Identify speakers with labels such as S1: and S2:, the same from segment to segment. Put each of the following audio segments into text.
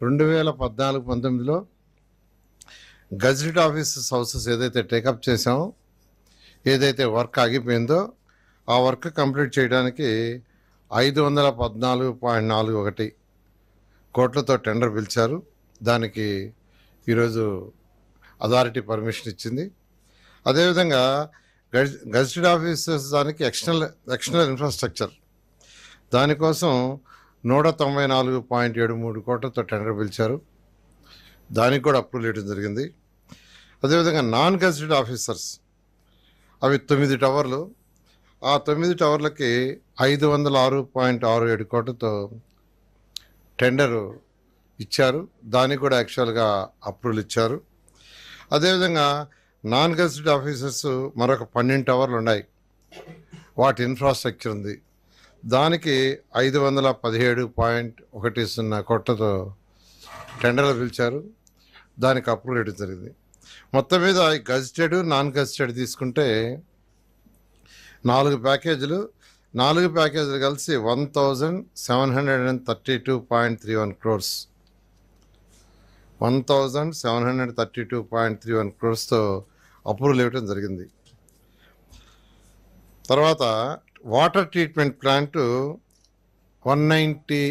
S1: 2014-19లో gazette officers houses ఏదైతే take up చేసామో, ఏదైతే వర్క్ ఆగిపోయిందో ఆ వర్క్ కంప్లీట్ చేయడానికి 514.41 కోట్లతో టెండర్ పిలిచారు. దానికి ఈరోజు అథారిటీ పర్మిషన్ ఇచ్చింది. అదేవిధంగా గజెట్ ఆఫీసర్స్ దానికి ఎక్స్టర్నల్ ఇన్ఫ్రాస్ట్రక్చర్ దానికోసం 194.73 కోట్లతో టెండర్ పిలిచారు. దానికి కూడా అప్రూవల్ ఇవ్వడం జరిగింది. అదేవిధంగా నాన్ గజెట్ ఆఫీసర్స్ అవి 9 టవర్లు. ఆ 9 టవర్లకి 506.67 కోట్లతో టెండరు ఇచ్చారు. దానికి కూడా యాక్చువల్గా అప్రూవల్ ఇచ్చారు. అదేవిధంగా నాన్ గజెట్ ఆఫీసర్స్ మరొక 12 టవర్లు ఉన్నాయి. వాటి ఇన్ఫ్రాస్ట్రక్చర్ ఉంది. దానికి 517.10 కోట్లతో టెండర్లు పిలిచారు. దానికి అప్రూవల్ ఇవ్వడం జరిగింది. మొత్తం మీద గజెటెడ్ నాన్ గజెటెడ్ తీసుకుంటే 4 ప్యాకేజీలు. 4 ప్యాకేజీలు కలిసి 1732.31 crores. 1732.31 crores-తో అప్రూవల్ ఇవ్వడం జరిగింది. తర్వాత వాటర్ ట్రీట్మెంట్ ప్లాంట్ 190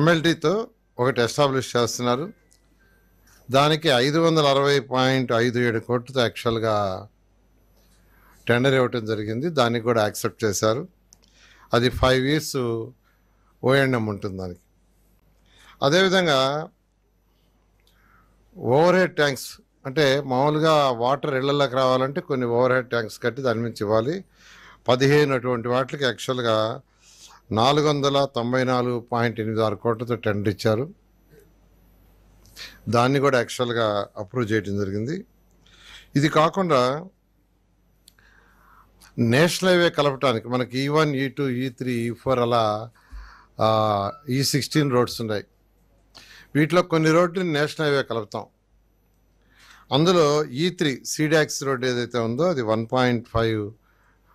S1: MLD-తో ఒకటి ఎస్టాబ్లిష్ చేస్తున్నారు. దానికి 560.57 కోట్లతో యాక్చువల్గా టెండర్ ఇవ్వటం జరిగింది. దానికి కూడా యాక్సెప్ట్ చేశారు. అది 5 years ఓఎండ్ఎం ఉంటుంది దానికి. అదేవిధంగా ఓవర్ హెడ్ ట్యాంక్స్ అంటే మామూలుగా వాటర్ ఇళ్లలోకి రావాలంటే కొన్ని ఓవర్ హెడ్ ట్యాంక్స్ కట్టి దాని నుంచి ఇవ్వాలి. 15 అటువంటి వాటికి యాక్చువల్గా 494.86 కోట్లతో టెండర్ ఇచ్చారు. దాన్ని కూడా యాక్చువల్గా అప్రూవ్ చేయడం జరిగింది. ఇది కాకుండా నేషనల్ హైవే కలపటానికి మనకి E1, E2, E3, E4 అలా E16 రోడ్స్ ఉన్నాయి. వీటిలో కొన్ని రోడ్లు నేషనల్ హైవే కలుపుతాం. అందులో E3 సీడాక్స్ రోడ్ ఏదైతే ఉందో అది 1.5,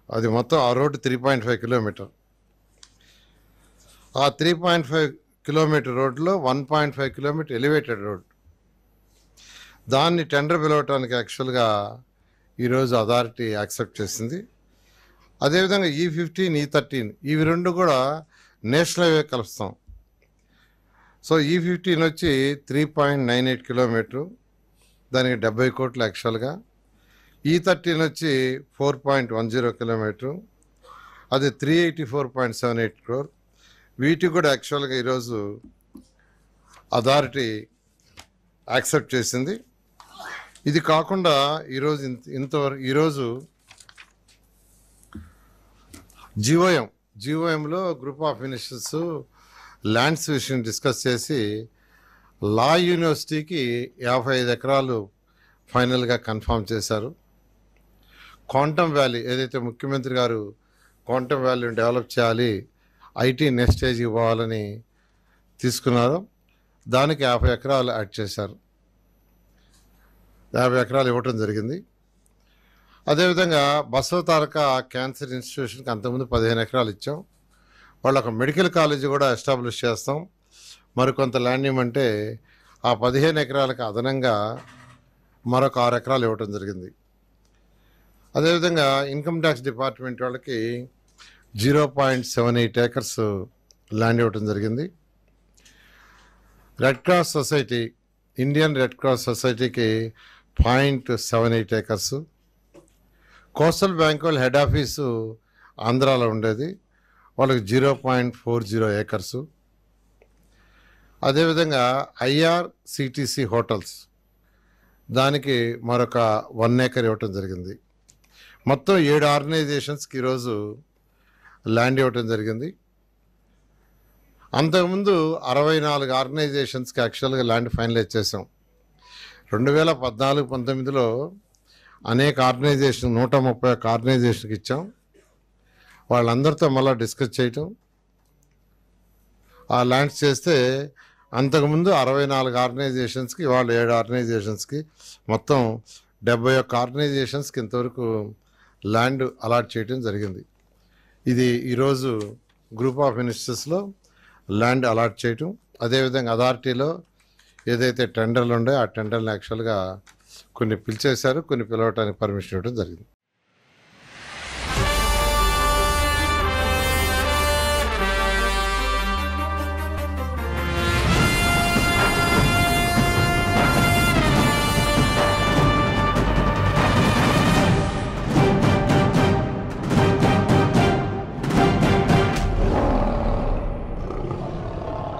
S1: అది మొత్తం ఆ రోడ్డు 3.5 కిలోమీటర్. ఆ 3.5 కిలోమీటర్ రోడ్లో 1.5 కిలోమీటర్ ఎలివేటెడ్ రోడ్. దాన్ని టెండర్ పిలవటానికి యాక్చువల్గా ఈరోజు అథారిటీ యాక్సెప్ట్ చేసింది. అదేవిధంగా E15, E13 ఇవి రెండు కూడా నేషనల్ హైవే కలుస్తాం. సో E15 వచ్చి 3.98 కిలోమీటరు, దానికి 70 కోట్లు యాక్చువల్గా. E13 వచ్చి 4.10 కిలోమీటరు, అది 384.78 crore. వీటికి కూడా యాక్చువల్గా ఈరోజు అథారిటీ యాక్సెప్ట్ చేసింది. ఇది కాకుండా ఈరోజు జిఓఎంలో గ్రూప్ ఆఫ్ మినిస్టర్స్ ల్యాండ్స్ విషయం డిస్కస్ చేసి లా యూనివర్సిటీకి 55 ఎకరాలు ఫైనల్గా కన్ఫర్మ్ చేశారు. క్వాంటమ్ వ్యాలీ ఏదైతే ముఖ్యమంత్రి గారు క్వాంటమ్ వ్యాలీని డెవలప్ చేయాలి, ఐటీ నెక్స్ట్ స్టేజ్ ఇవ్వాలని తీసుకున్నారో దానికి 50 ఎకరాలు యాడ్ చేశారు. 50 ఎకరాలు ఇవ్వటం జరిగింది. అదేవిధంగా బసవతారక క్యాన్సర్ ఇన్స్టిట్యూషన్కి అంతకుముందు 15 ఎకరాలు ఇచ్చాం. వాళ్ళు ఒక మెడికల్ కాలేజ్ కూడా ఎస్టాబ్లిష్ చేస్తాం. మరికొంత ల్యాండ్ ఇవ్వమంటే ఆ 15 ఎకరాలకు అదనంగా మరొక 6 ఎకరాలు ఇవ్వటం జరిగింది. అదేవిధంగా ఇన్కమ్ ట్యాక్స్ డిపార్ట్మెంట్ వాళ్ళకి 0.78 acres ల్యాండ్ ఇవ్వటం జరిగింది. Red cross society, Indian red cross సొసైటీకి 0.78 acres. కోస్టల్ బ్యాంక్ వాళ్ళ హెడ్ ఆఫీసు ఆంధ్రాలో ఉండేది, వాళ్ళకి 0.40 acres. అదేవిధంగా IRCTC హోటల్స్ దానికి మరొక 1 acre ఇవ్వటం జరిగింది. మొత్తం 7 ఆర్గనైజేషన్స్కి ఈరోజు ల్యాండ్ ఇవ్వటం జరిగింది. అంతకుముందు 64 ఆర్గనైజేషన్స్కి యాక్చువల్గా ల్యాండ్ ఫైనలైజ్ చేసాం. 2014-19లో అనేక ఆర్గనైజేషన్ 131 ఆర్గనైజేషన్కి ఇచ్చాం. వాళ్ళందరితో మళ్ళీ డిస్కస్ చేయటం, ఆ ల్యాండ్స్ చేస్తే అంతకుముందు 64 ఆర్గనైజేషన్స్కి, వాళ్ళు 7 ఆర్గనైజేషన్స్కి మొత్తం 71 ఆర్గనైజేషన్స్కి ఇంతవరకు ల్యాండ్ అలాట్ చేయడం జరిగింది. ఇది ఈరోజు గ్రూప్ ఆఫ్ మినిస్టర్స్లో ల్యాండ్ అలాట్ చేయటం. అదేవిధంగా అథారిటీలో ఏదైతే టెండర్లు ఉండే ఆ టెండర్లు యాక్చువల్గా కొన్ని పిలిచేశారు, కొన్ని పిలవటానికి పర్మిషన్ ఇవ్వడం జరిగింది.